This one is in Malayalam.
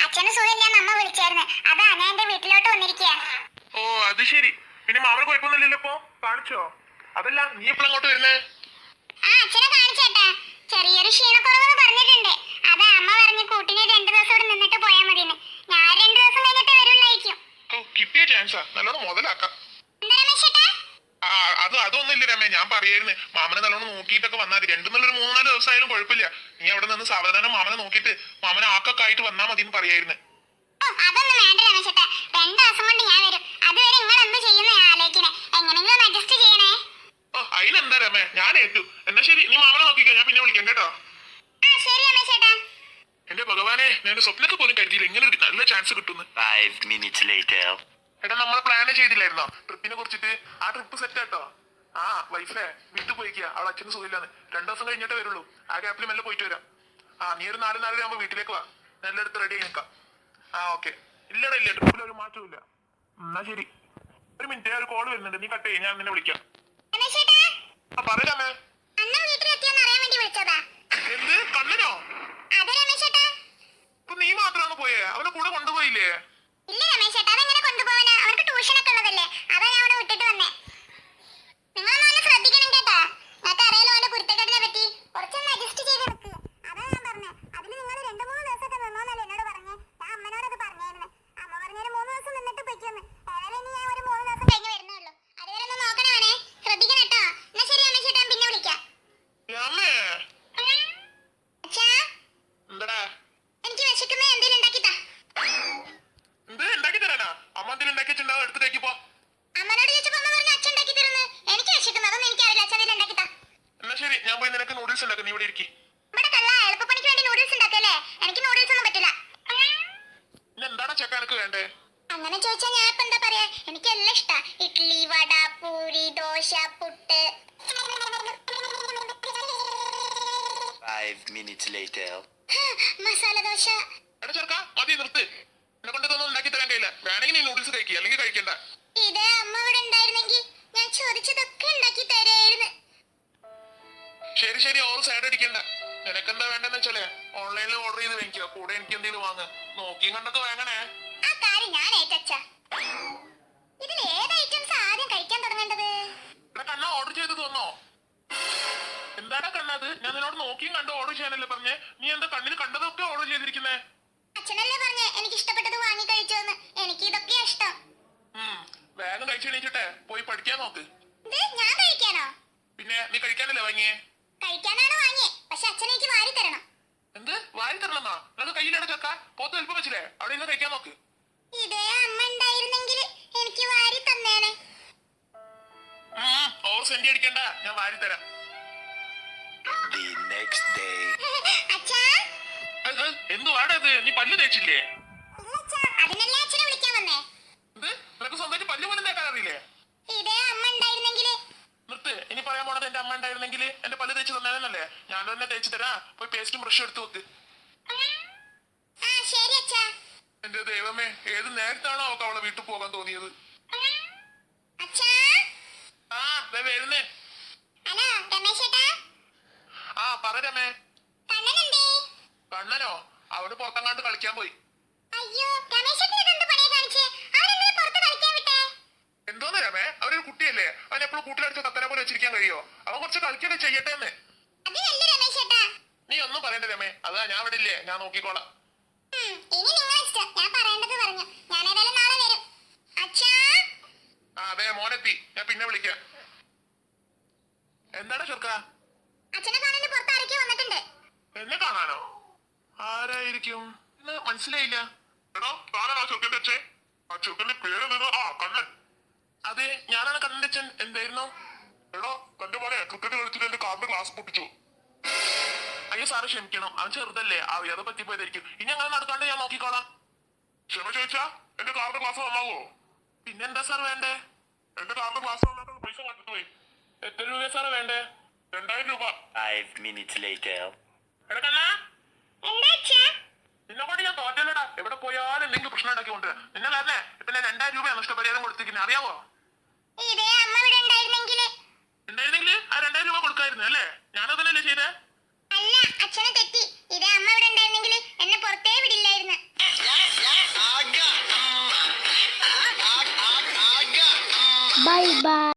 അച്ഛന് സുഖമില്ലാന്ന് അമ്മ വിളിച്ചായിരുന്നു. അതാ ഞാൻ എന്റെ വീട്ടിലോട്ട് വന്നിരിക്കുക. ഓ അത് ശരി. പിന്നെ മാമന് കുഴപ്പമൊന്നുമില്ലല്ലോ ഇപ്പൊ? കാണിച്ചോ? അതല്ല നീ എപ്പോഴും അങ്ങോട്ട് വരുന്നേ? ആ അച്ഛനെ കാണിച്ചേട്ടാ. ചെറിയൊരു ക്ഷീണക്കുറവെന്ന് പറഞ്ഞിട്ടുണ്ട്. അതാ അമ്മ പറഞ്ഞു കൂട്ടിന് 2 ദിവസം ഇവിടെ നിന്നിട്ട് പോയാ മതിയെന്ന്. ഞാൻ 2 ദിവസം കഴിഞ്ഞിട്ട് വരുള്ളായിരിക്കും. കിട്ടിയ ചാൻസാ, നല്ലോണം മുതലാക്കാം. അതൊന്നുമില്ല രമേ, ഞാൻ പറയായിരുന്നു മാമനെ നല്ലോണം നോക്കിയിട്ടൊക്കെ വന്നാൽ മതി. 2-3-4 ദിവസമായാലും കുഴപ്പമില്ല. നീ അവിടെ നിന്ന് സാവധാനം മാമനെ നോക്കിയിട്ട് മാമനെ ആക്കൊക്കെ ആയിട്ട് വന്നാൽ മതി എന്ന് പറയായിരുന്നു. അതൊന്നും വേണ്ട രമേശേട്ടാ, 2 ദിവസം കൊണ്ട് ഞാൻ വരും. അതുവരെ നിങ്ങൾ എന്ത് ചെയ്യുന്ന ആലോചിക്കണേ. എങ്ങനെങ്കിലും ഒന്ന് അഡ്ജസ്റ്റ് ചെയ്യണേ. അതിനെന്താ രമേ, ഞാൻ ഏറ്റു. എന്നാ ശരി, നീ മാമനെ നോക്കിക്കോ, ഞാൻ പിന്നെ വിളിക്കാം കേട്ടോ. ശരി രമേശേട്ടാ. എന്റെ ഭഗവാനെ, ഞാൻ സ്വപ്നത്തിൽ പോലും കരുതിയില്ല ഇങ്ങനെ ഒരു നല്ല ചാൻസ് കിട്ടുന്നു. 5 minutes later. എടാ നമ്മൾ പ്ലാൻ ചെയ്തില്ലായിരുന്നോ ട്രിപ്പിനെ കുറിച്ചിട്ട്? ആ ട്രിപ്പ് സെറ്റ് ആട്ടോ. ആ വൈഫേ വീട്ടിൽ പോയിക്കുക, അവളെ അച്ഛന് സുഖമില്ലാന്ന്. 2 ദിവസം കഴിഞ്ഞിട്ടേ വരുള്ളൂ. ആ ഗ്യാപ്പിൽ മെല്ലെ പോയിട്ട് വരാം. നീ ഒരു 4-4 ആകുമ്പോ വീട്ടിലേക്ക് വാ. നെല്ലെടുത്ത് റെഡി ആയി നിൽക്കാം. ഓക്കെ. ഇല്ലടാ ഇല്ല, ട്രിപ്പിൽ ഒരു മാറ്റവും ഇല്ല. എന്നാ ശരി. ഒരു മിനിറ്റ്, ഒരു കോള് വരുന്നുണ്ട്, നീ കട്ട് ചെയ്യും, ഞാൻ നിന്നെ വിളിക്കാം. പറയാമേ. എന്ത് കണ്ണനോ? ഇപ്പൊ നീ മാത്രമാണ് പോയേ, അവനെ കൂടെ കൊണ്ടുപോയില്ലേ? ഇല്ല രമേശേട്ടാ, അതെങ്ങനെ കൊണ്ടുപോവാനാ? അവർക്ക് ട്യൂഷനൊക്കെ ഉള്ളതല്ലേ. അതാ ഞാൻ അവിടെ വിട്ടിട്ട് വന്നേ. നിങ്ങളൊന്ന് ശ്രദ്ധിക്കണം കേട്ടാ. നിങ്ങൾക്ക് അറിയാലോ അവന്റെ കുരുത്തക്കെട്ടിനെ പറ്റി. കുറച്ചൊന്ന് അഡ്ജസ്റ്റ് ചെയ്ത് നിൽക്ക്. അതാ ഞാൻ പറഞ്ഞേ. അതിന് നിങ്ങൾ 2-3 ദിവസമൊക്കെ നിന്നോന്നല്ലേ എന്നോട് പറഞ്ഞേ. ഞാൻ അമ്മനോടത് പറഞ്ഞായിരുന്നു. അമ്മ പറഞ്ഞൊരു 3 ദിവസം നിന്നിട്ട് പൊയ്ക്കൊന്ന്. ഏതായാലും ഇനി ഞാൻ ഒരു 3 ദിവസം കഴിഞ്ഞ് വരുന്നുള്ളൂ. അതുവരെ ഒന്ന് നോക്കണേ, ശ്രദ്ധിക്കണം കേട്ടോ. എന്നാ ശരി രമേശേട്ടാ, ഞാൻ പിന്നെ വിളിക്കാം. അച്ഛാ, എനിക്ക് വിശക്കുന്ന എന്തെങ്കിലും ഉണ്ടാക്കിത്താ. ഉണ്ടാക്കി തരാനാ? അമ്മ എന്തെങ്കിലും ഉണ്ടാക്കി വെച്ചിട്ടുണ്ടാവും, എടുത്തിട്ടേക്ക് പോ. അമ്മനോട് ചോദിച്ചപ്പോ അമ്മ പറഞ്ഞു അച്ഛൻ ഉണ്ടാക്കി തരുന്നു. എനിക്ക് വിശക്കുന്നു, അതൊന്നും എനിക്കറിയില്ല. അച്ഛൻ എന്തെങ്കിലും ഉണ്ടാക്കിത്താ. എന്നാ ശരി, ഞാൻ പോയി നിനക്ക് നൂഡിൽസ് ഉണ്ടാക്കും, നീ ഇവിടെ ഇരിക്കും. ഇവിടെ കള്ള എളുപ്പപ്പണിക്ക് വേണ്ടി നൂഡിൽസ് ഉണ്ടാക്കല്ലേ? എനിക്ക് നൂഡിൽസ് ഒന്നും പറ്റില്ല. എന്താണ് ചെക്ക എനിക്ക് വേണ്ടേ? അങ്ങനെ ചോദിച്ചാ ഞാൻ ഇപ്പൊ എന്താ പറയാ? എനിക്ക് എല്ലാം ഇഷ്ടാ. ഇഡ്ലി, വട, പൂരി, ദോശ, പുട്ട്. 5 minutes later. മസാല ദോശ. എടാ ചെറുക്ക, മതി നിർത്ത്. എന്നെ കൊണ്ട് ഇതൊന്നും ഉണ്ടാക്കി തരാൻ കഴിയില്ല. വേണമെങ്കിൽ നീ നൂഡിൽസ് കഴിക്കുക, അല്ലെങ്കിൽ കഴിക്കണ്ട. ഇതേ അമ്മ ഇവിടെ ഉണ്ടായിരുന്നെങ്കിൽ ഞാൻ ചോദിച്ചതൊക്കെ ഉണ്ടാക്കി തരായിരുന്നു. ശരി ശരി, ഓർ സൈഡ് അടിക്കണ്ട. നിനക്കെന്താ വേണ്ടെന്ന് വെച്ചാലേ ഓൺലൈനിൽ ഓർഡർ ചെയ്ത് വാങ്ങിക്കുക. കൂടെ എനിക്ക് എന്തെങ്കിലും വാങ്ങ. നോക്കിയും കണ്ടൊക്കെ വാങ്ങണേ. ആ കാര്യം ഞാൻ ഏറ്റച്ച. ഇതിൽ ഏത് ഐറ്റംസ് ആദ്യം കഴിക്കാൻ തുടങ്ങേണ്ടത്? എടാ കണ്ണ, ഓർഡർ ചെയ്ത് തോന്നോ? എന്താടാ കണ്ണത്? ഞാൻ നിന്നോട് നോക്കിയും കണ്ട് ഓർഡർ ചെയ്യാനല്ലേ പറഞ്ഞേ. നീ എന്താ കണ്ണിന് കണ്ടതൊക്കെ ഓർഡർ ചെയ്തിരിക്കുന്നേ? അച്ഛനല്ലേ പറഞ്ഞേ എനിക്ക് ഇഷ്ടപ്പെട്ടത് വാങ്ങി കഴിച്ചോന്ന്. എനിക്ക് ഇതൊക്കെയാ ഇഷ്ടം. വേഗം കഴിച്ചു എണീച്ചിട്ടെ പോയി പഠിക്കാൻ നോക്ക്. ഞാൻ കഴിക്കാനോ? പിന്നെ നീ കഴിക്കാനല്ലേ വാങ്ങിയേ? കഴിക്കാനാണ് വാങ്ങിയേ, പക്ഷെ അച്ഛൻ എനിക്ക് വാരി തരണം. എന്ത് വാരി തരണമെന്നാ? നിനക്ക് കയ്യിലാണ് ചക്ക, പോത്ത് വലിപ്പം വെച്ചില്ലേ? അവിടെ നിന്ന് കഴിക്കാൻ നോക്ക്. ഇതേ അമ്മ ഉണ്ടായിരുന്നെങ്കിൽ എനിക്ക് വാരി തന്നേനെ. ഓവർ സെന്റ് അടിക്കണ്ട, ഞാൻ വാരി തരാം. The next day. അച്ഛാ, എന്ത് വാടത്? നീ പല്ല് തേച്ചില്ലേ? അതിനല്ലേ അച്ഛനെ വിളിക്കാൻ വന്നേ. എന്ത് നിനക്ക് സ്വന്തമായിട്ട് പല്ല് പോലും തേക്കാൻ അറിയില്ലേ? ഇതേ അമ്മ ഉണ്ടായിരുന്നെങ്കിൽ. നിർത്ത്. ഇനി പറയാൻ പോണത് എന്റെ അമ്മ ഉണ്ടായിരുന്നെങ്കിൽ എന്റെ പല്ല് തേച്ച് തന്നേനല്ലേ. ഞാൻ തന്നെ തേച്ച് തരാം. പോയി പേസ്റ്റും ബ്രഷും എടുത്ത് വെക്ക്. ശരി അച്ഛാ. എന്റെ ദൈവമേ, ഏത് നേരത്താണോ അവൾക്ക് അവളെ വീട്ടിൽ പോകാൻ തോന്നിയത്? വരുന്നേ. ഹലോ രമേശേട്ടാ. പറ രമേ. കണ്ണനെന്തേ? കണ്ണനോ? അവന് പുറത്തങ്ങാണ്ട് കളിക്കാൻ പോയി. അയ്യോ രമേശേട്ടൻ ഇതെന്ത് പണിയാ കാണിച്ചേ? അവനെന്തിനാ പുറത്ത് കളിക്കാൻ വിട്ടേ? എന്തോന്ന് രമേ, അവനൊരു കുട്ടിയല്ലേ. അവൻ എപ്പോഴും കൂട്ടിലടിച്ച തത്തനെ പോലെ വെച്ചിരിക്കാൻ കഴിയോ? അവൻ കുറച്ച് കളിക്കൊക്കെ ചെയ്യട്ടെ എന്ന്. അതിനല്ല രമേശേട്ടാ. നീ ഒന്നും പറയണ്ട രമേ, അതാ ഞാൻ ഇവിടെ ഇല്ലേ, ഞാൻ നോക്കിക്കോളാം. ഇനി നിങ്ങളെ ഇഷ്ടം. ഞാൻ പറയേണ്ടത് പറഞ്ഞു. ഞാൻ ഏതായാലും നാളെ വരും. അച്ഛാ. അതെ മോനെത്തി, ഞാൻ പിന്നെ വിളിക്കാം. എന്താണ് ചെറുക്ക? അച്ഛനെ കാണാൻ പുറത്ത് ആരൊക്കെ വന്നിട്ടുണ്ട്. എന്നെ കാണാനോ? ആരായിരിക്കും? മനസ്സിലായില്ല. എടോ താനാ ചെറുക്കന്റെ അച്ഛൻ? ആ ചെറുക്കന്റെ പേര് കണ്ണൻ. അതെ, ഞാനാണ് കണ്ണന്റെ അച്ഛൻ. എന്തായിരുന്നു? എടോ കണ്ടു പോലെ ക്രിക്കറ്റ് കളിച്ചിട്ട് എന്റെ കാറിന്റെ ഗ്ലാസ് പൊട്ടിച്ചു. അയ്യോ സാറ് ക്ഷമിക്കണം, അവൻ ചെറുതല്ലേ, അറിയാതെ പറ്റിപ്പോയതായിരിക്കും. ഇനി അങ്ങനെ നടക്കാണ്ട് ഞാൻ നോക്കിക്കോളാം. ക്ഷമ ചോദിച്ചാ എന്റെ കാറിന്റെ ഗ്ലാസ് നന്നാവോ? പിന്നെന്താ സാർ വേണ്ടേ? എന്റെ കാറിന്റെ ഗ്ലാസ് നന്നാക്കാൻ പൈസ കണ്ടിട്ടുപോയി. എത്ര രൂപ സാറ് വേണ്ടേ? 2000 രൂപ. 5 minutes later. എന്താ അച്ഛാ? നിന്നെ കൊണ്ട് ഞാൻ തോറ്റല്ലടാ. എവിടെ പോയാലും എന്തെങ്കിലും പ്രശ്നം ഉണ്ടാക്കിക്കൊണ്ട് നിന്നെ തന്നെ ഇപ്പൊ ഞാൻ 2000 രൂപ നഷ്ടപരിഹാരം കൊടുത്തിരിക്കുന്നത്, അറിയാവോ? ഇതേ അമ്മ ഇവിടെ ഉണ്ടായിരുന്നെങ്കിൽ ആ 2000 രൂപ കൊടുക്കായിരുന്നു അല്ലേ? ഞാനതല്ലേ ചെയ്തേ? അല്ല, അച്ഛനെ തെറ്റി. ഇതേ അമ്മ ഇവിടെ ഉണ്ടായിരുന്നെങ്കിൽ ബൈ ബൈ.